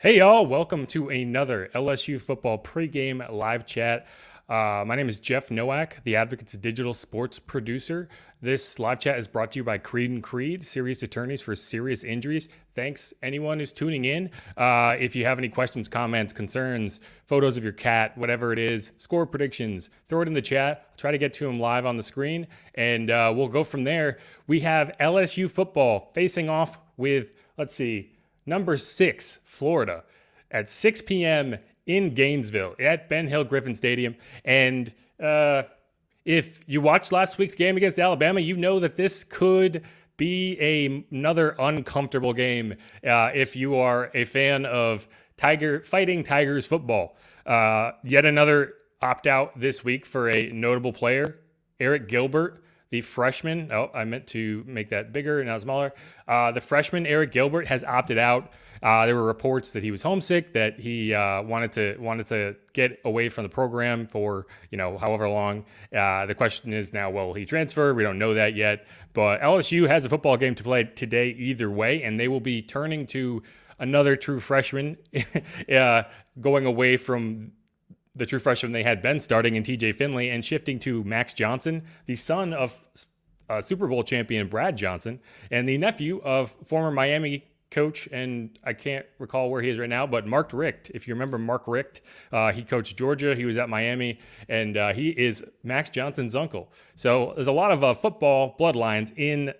Hey y'all, welcome to another LSU football pregame live chat. My name is Jeff Nowak, the Advocates Digital Sports producer. This live chat is brought to you by Creed and Creed, serious attorneys for serious injuries. Thanks anyone who's tuning in. If you have any questions, comments, concerns, photos of your cat, whatever it is, score predictions, throw it in the chat. I'll try to get to them live on the screen, and we'll go from there. We have LSU football facing off with, number 6, Florida, at 6 p.m. in Gainesville at Ben Hill Griffin Stadium. And if you watched last week's game against Alabama, you know that this could be another uncomfortable game if you are a fan of Fighting Tigers football. Yet another opt-out this week for a notable player, Eric Gilbert, the freshman. Oh, I meant to make that bigger, now smaller. The freshman, Eric Gilbert, has opted out. There were reports that he was homesick, that he wanted to get away from the program for, however long. The question is now, will he transfer? We don't know that yet. But LSU has a football game to play today either way, and they will be turning to another true freshman, going away from the true freshman they had been starting in TJ Finley and shifting to Max Johnson, the son of Super Bowl champion Brad Johnson and the nephew of former Miami coach, and I can't recall where he is right now, but Mark Richt. If you remember Mark Richt, he coached Georgia, he was at Miami, and he is Max Johnson's uncle. So there's a lot of football bloodlines in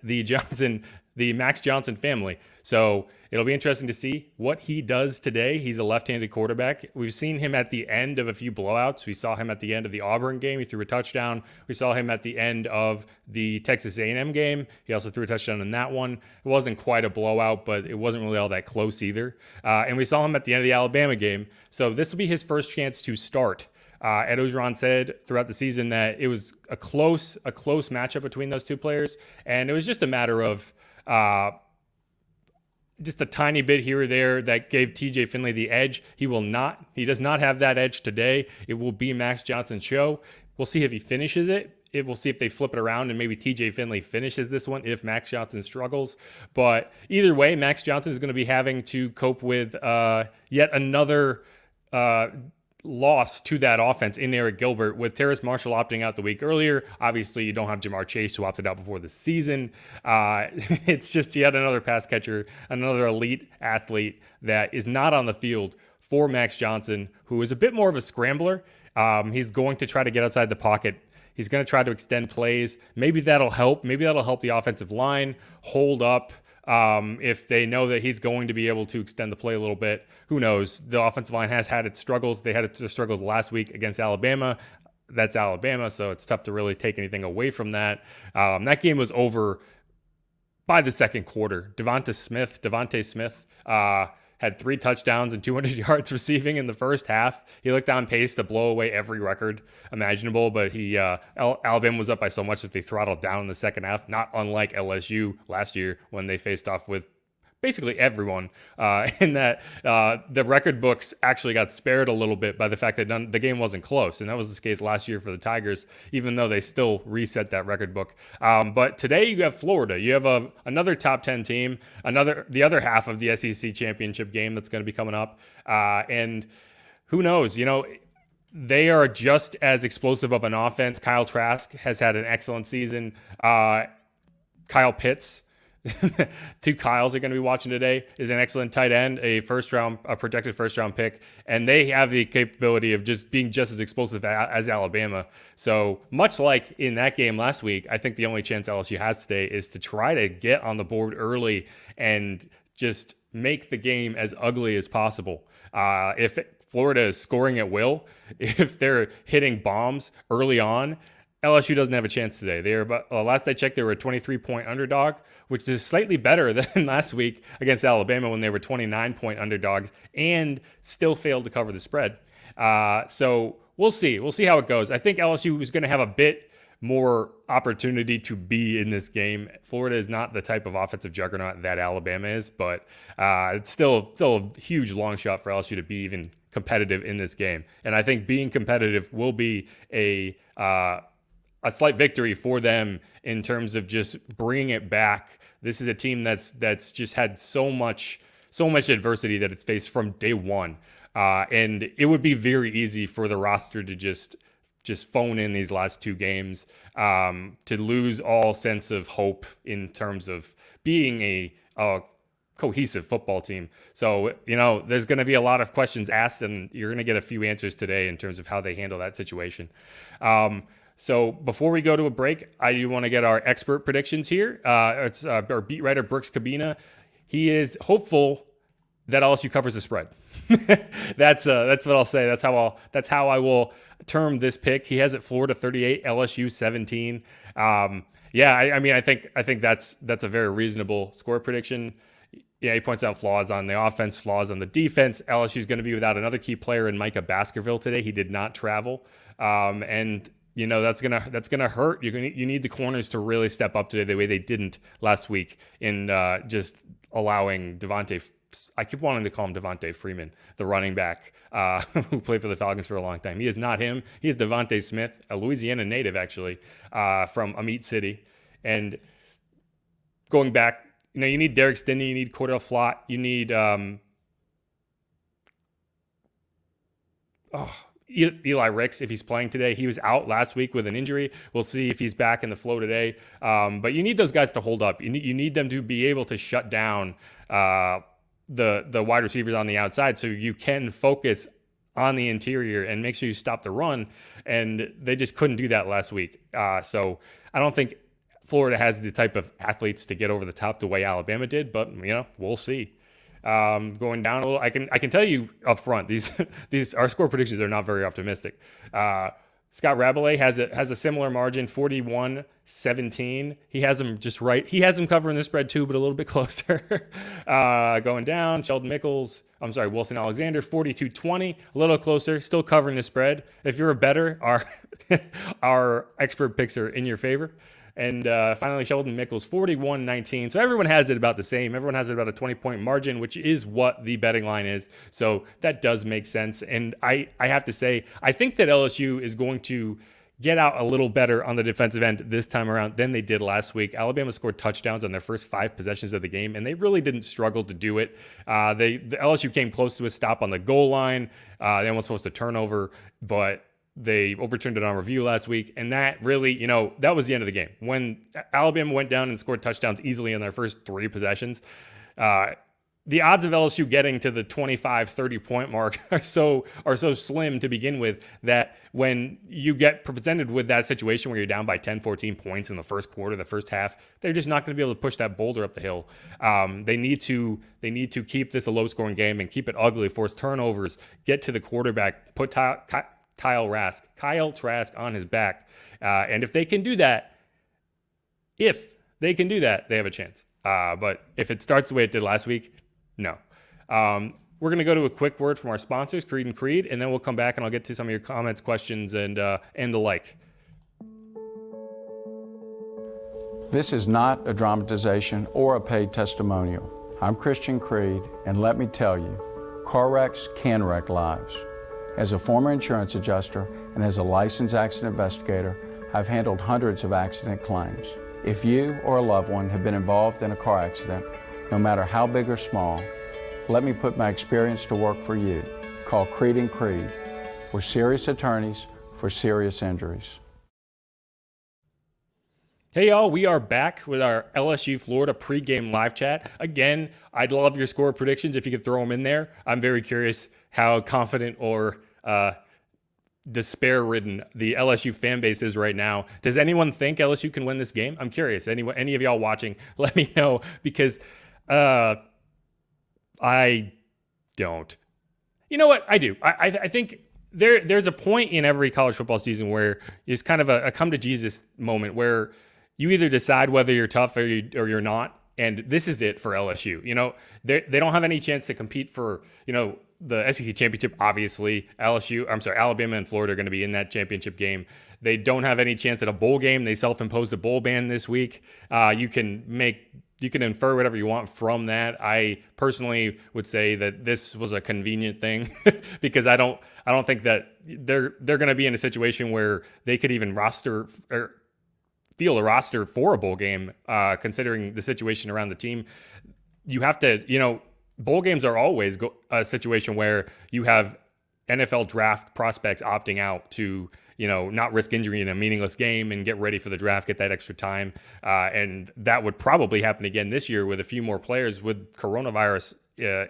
the Max Johnson family. So it'll be interesting to see what he does today. He's a left-handed quarterback. We've seen him at the end of a few blowouts. We saw him at the end of the Auburn game. He threw a touchdown. We saw him at the end of the Texas A&M game. He also threw a touchdown in that one. It wasn't quite a blowout, but it wasn't really all that close either. And we saw him at the end of the Alabama game. So this will be his first chance to start. Ed Orgeron said throughout the season that it was a close matchup between those two players, and it was just a matter of just a tiny bit here or there that gave TJ Finley the edge. He does not have that edge today. It will be Max Johnson's show. We'll see if he finishes it. We'll see if they flip it around and maybe TJ Finley finishes this one if Max Johnson struggles. But either way, Max Johnson is going to be having to cope with yet another loss to that offense in Eric Gilbert, with Terrace Marshall opting out the week earlier. Obviously, you don't have Jamar Chase, who opted out before the season. It's just yet another pass catcher, another elite athlete that is not on the field for Max Johnson, who is a bit more of a scrambler. He's going to try to get outside the pocket. He's going to try to extend plays. Maybe that'll help. Maybe that'll help the offensive line hold up. If they know that he's going to be able to extend the play a little bit. Who knows? The offensive line has had its struggles. They had their struggles last week against Alabama. That's Alabama, so it's tough to really take anything away from that. That game was over by the second quarter. Devontae Smith had 3 touchdowns and 200 yards receiving in the first half. He looked on pace to blow away every record imaginable, but Alabama was up by so much that they throttled down in the second half, not unlike LSU last year when they faced off with basically everyone, in that the record books actually got spared a little bit by the fact that the game wasn't close. And that was the case last year for the Tigers, even though they still reset that record book. But today you have Florida. You have another top 10 team, the other half of the SEC championship game that's going to be coming up. And who knows, they are just as explosive of an offense. Kyle Trask has had an excellent season. Kyle Pitts, 2 Kyles are going to be watching today, is an excellent tight end, a projected first round pick, and they have the capability of just being just as explosive as Alabama. So much like in that game last week, I think the only chance LSU has today is to try to get on the board early and just make the game as ugly as possible. If Florida is scoring at will, if they're hitting bombs early on, LSU doesn't have a chance today. Last I checked, they were a 23-point underdog, which is slightly better than last week against Alabama when they were 29-point underdogs and still failed to cover the spread. So we'll see. We'll see how it goes. I think LSU is going to have a bit more opportunity to be in this game. Florida is not the type of offensive juggernaut that Alabama is, but it's still a huge long shot for LSU to be even competitive in this game. And I think being competitive will be a slight victory for them in terms of just bringing it back. This is a team that's just had so much so much adversity that it's faced from day one. And it would be very easy for the roster to just phone in these last two games, to lose all sense of hope in terms of being a cohesive football team. So, there's going to be a lot of questions asked, and you're going to get a few answers today in terms of how they handle that situation. So before we go to a break, I do want to get our expert predictions here. It's our beat writer, Brooks Cabina. He is hopeful that LSU covers the spread. That's what I'll say. That's how I will term this pick. He has it Florida 38, LSU 17. I think that's a very reasonable score prediction. Yeah, he points out flaws on the offense, flaws on the defense. LSU is going to be without another key player in Micah Baskerville today. He did not travel, and that's gonna hurt. You need the corners to really step up today the way they didn't last week in just allowing Devontae. I keep wanting to call him Devontae Freeman, the running back who played for the Falcons for a long time. He is not him. He is Devontae Smith, a Louisiana native actually, from Amite City. And going back, you need Derek Stinnie, you need Cordell Flott, you need Eli Ricks if he's playing today. He was out last week with an injury. We'll see if he's back in the flow today. But you need those guys to hold up. You need them to be able to shut down the wide receivers on the outside so you can focus on the interior and make sure you stop the run. And they just couldn't do that last week. So I don't think Florida has the type of athletes to get over the top the way Alabama did, but we'll see. Going down a little, I can tell you up front, these our score predictions are not very optimistic. Scott Rabelais has a similar margin, 41-17. He has them just right. He has them covering the spread too, but a little bit closer. Going down, Wilson Alexander, 42-20, a little closer, still covering the spread. If you're a bettor, our expert picks are in your favor. And finally, Sheldon Mickles, 41-19. So everyone has it about the same. Everyone has it about a 20-point margin, which is what the betting line is. So that does make sense. And I have to say, I think that LSU is going to get out a little better on the defensive end this time around than they did last week. Alabama scored touchdowns on their first 5 possessions of the game, and they really didn't struggle to do it. The LSU came close to a stop on the goal line. They almost forced a turnover, but they overturned it on review last week, and that really, that was the end of the game. When Alabama went down and scored touchdowns easily in their first 3 possessions, the odds of LSU getting to the 25, 30-point mark are so slim to begin with that when you get presented with that situation where you're down by 10, 14 points in the first quarter, the first half, they're just not going to be able to push that boulder up the hill. They need to keep this a low-scoring game and keep it ugly, force turnovers, get to the quarterback, put Kyle Trask on his back. And if they can do that, they have a chance. But if it starts the way it did last week, no. We're going to go to a quick word from our sponsors, Creed and Creed, and then we'll come back and I'll get to some of your comments, questions, and the like. This is not a dramatization or a paid testimonial. I'm Christian Creed, and let me tell you, car wrecks can wreck lives. As a former insurance adjuster and as a licensed accident investigator, I've handled hundreds of accident claims. If you or a loved one have been involved in a car accident, no matter how big or small, let me put my experience to work for you. Call Creed and Creed. We're serious attorneys for serious injuries. Hey y'all, we are back with our LSU Florida pregame live chat. Again, I'd love your score predictions if you could throw them in there. I'm very curious how confident or despair-ridden the LSU fan base is right now. Does anyone think LSU can win this game? I'm curious. Any of y'all watching, let me know, because I don't. You know what? I do. I think there's a point in every college football season where it's kind of a come to Jesus moment where you either decide whether you're tough or you're not. And this is it for LSU. They don't have any chance to compete for, the SEC championship. Obviously, Alabama and Florida are going to be in that championship game. They don't have any chance at a bowl game. They self-imposed a bowl ban this week. You can infer whatever you want from that. I personally would say that this was a convenient thing because I don't think that they're going to be in a situation where they could even field a roster for a bowl game, considering the situation around the team. You have to, bowl games are always a situation where you have NFL draft prospects opting out to, not risk injury in a meaningless game and get ready for the draft, get that extra time. And that would probably happen again this year with a few more players with coronavirus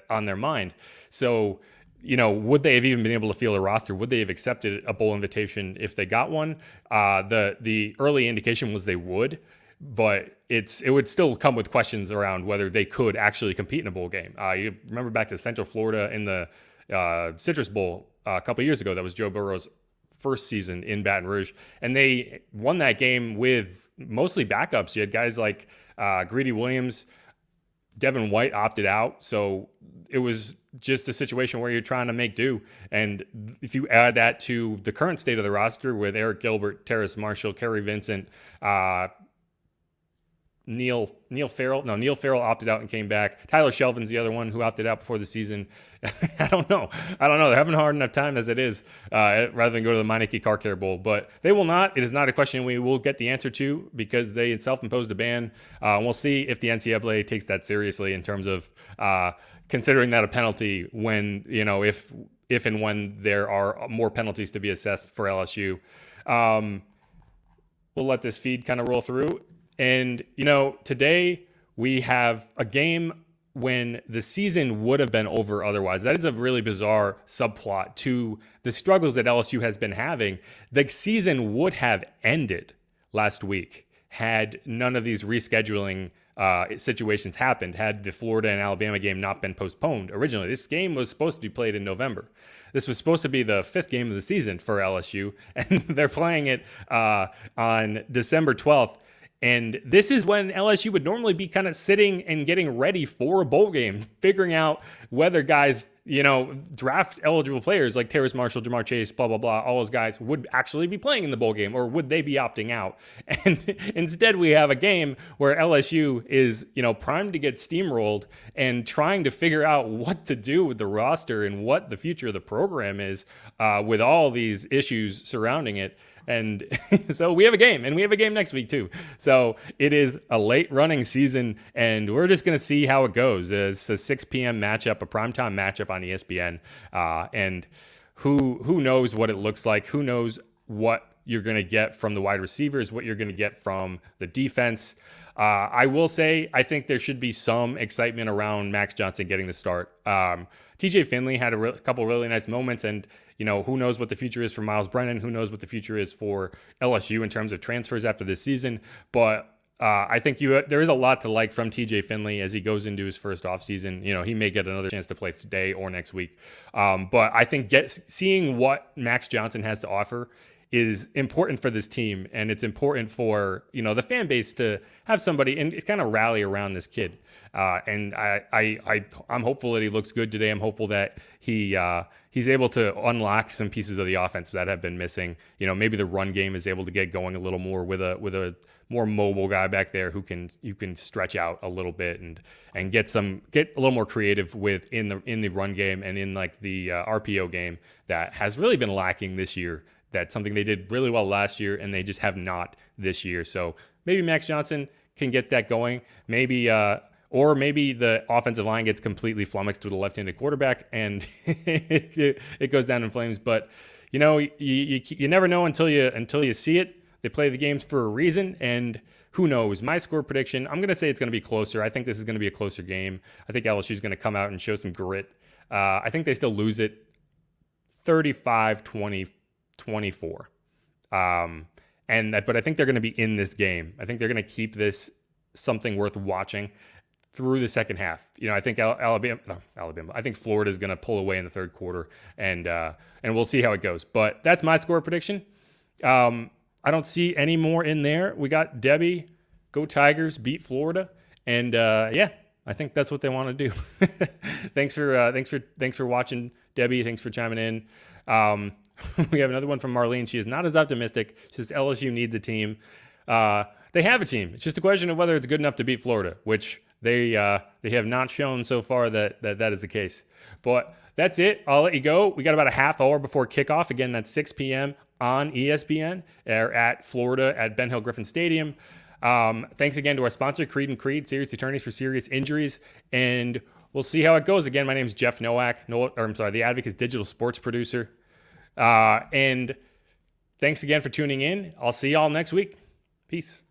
on their mind. So, would they have even been able to field a roster? Would they have accepted a bowl invitation if they got one? The early indication was they would, but it would still come with questions around whether they could actually compete in a bowl game. You remember back to Central Florida in the Citrus Bowl a couple of years ago. That was Joe Burrow's first season in Baton Rouge, and they won that game with mostly backups. You had guys like Greedy Williams, Devin White opted out, so it was just a situation where you're trying to make do. And if you add that to the current state of the roster with Eric Gilbert, Terrace Marshall, Kerry Vincent, Neil Farrell opted out and came back. Tyler Shelvin's the other one who opted out before the season. I don't know. They're having a hard enough time as it is, rather than go to the Meineke Car Care Bowl. But they will not. It is not a question we will get the answer to because they self-imposed a ban. We'll see if the NCAA takes that seriously in terms of considering that a penalty when, if and when there are more penalties to be assessed for LSU. We'll let this feed kind of roll through. And, today we have a game when the season would have been over otherwise. That is a really bizarre subplot to the struggles that LSU has been having. The season would have ended last week had none of these rescheduling situations happened, had the Florida and Alabama game not been postponed originally. This game was supposed to be played in November. This was supposed to be the 5th game of the season for LSU, and they're playing it on December 12th. And this is when LSU would normally be kind of sitting and getting ready for a bowl game, figuring out whether guys, draft eligible players like Terrace Marshall, Jamar Chase, blah, blah, blah, all those guys would actually be playing in the bowl game, or would they be opting out? And instead we have a game where LSU is, primed to get steamrolled and trying to figure out what to do with the roster and what the future of the program is with all these issues surrounding it. And so we have a game, and we have a game next week too. So it is a late running season, and we're just going to see how it goes. It's a 6 p.m. matchup, a primetime matchup on ESPN. And who knows what it looks like? Who knows what you're going to get from the wide receivers, what you're going to get from the defense. I will say, I think there should be some excitement around Max Johnson getting the start. TJ Finley had a couple really nice moments, and who knows what the future is for Miles Brennan? Who knows what the future is for LSU in terms of transfers after this season? But I think there is a lot to like from TJ Finley as he goes into his first offseason. He may get another chance to play today or next week. But I think seeing what Max Johnson has to offer is important for this team, and it's important for the fan base to have somebody and kind of rally around this kid. And I'm hopeful that he looks good today. I'm hopeful that he's able to unlock some pieces of the offense that have been missing. Maybe the run game is able to get going a little more with a more mobile guy back there who can stretch out a little bit and get a little more creative in the run game and in like the RPO game that has really been lacking this year. That's something they did really well last year, and they just have not this year. So maybe Max Johnson can get that going. Maybe the offensive line gets completely flummoxed with a left-handed quarterback, and it goes down in flames. But you never know until you see it. They play the games for a reason, and who knows? My score prediction, I'm going to say it's going to be closer. I think this is going to be a closer game. I think LSU is going to come out and show some grit. I think they still lose it 35-24. But I think they're going to be in this game. I think they're going to keep this something worth watching through the second half. I think Alabama. I think Florida is going to pull away in the third quarter, and we'll see how it goes. But that's my score prediction. I don't see any more in there. We got Debbie, go Tigers, beat Florida, and I think that's what they want to do. Thanks for watching, Debbie. Thanks for chiming in. We have another one from Marlene. She is not as optimistic. She says LSU needs a team. They have a team. It's just a question of whether it's good enough to beat Florida, which they have not shown so far that is the case. But that's it. I'll let you go. We got about a half hour before kickoff. Again, that's 6 p.m. on ESPN at Florida at Ben Hill Griffin Stadium. Thanks again to our sponsor, Creed & Creed, serious attorneys for serious injuries. And we'll see how it goes. Again, my name is Jeff Nowak. The Advocate's digital sports producer. And thanks again for tuning in. I'll see y'all next week. Peace.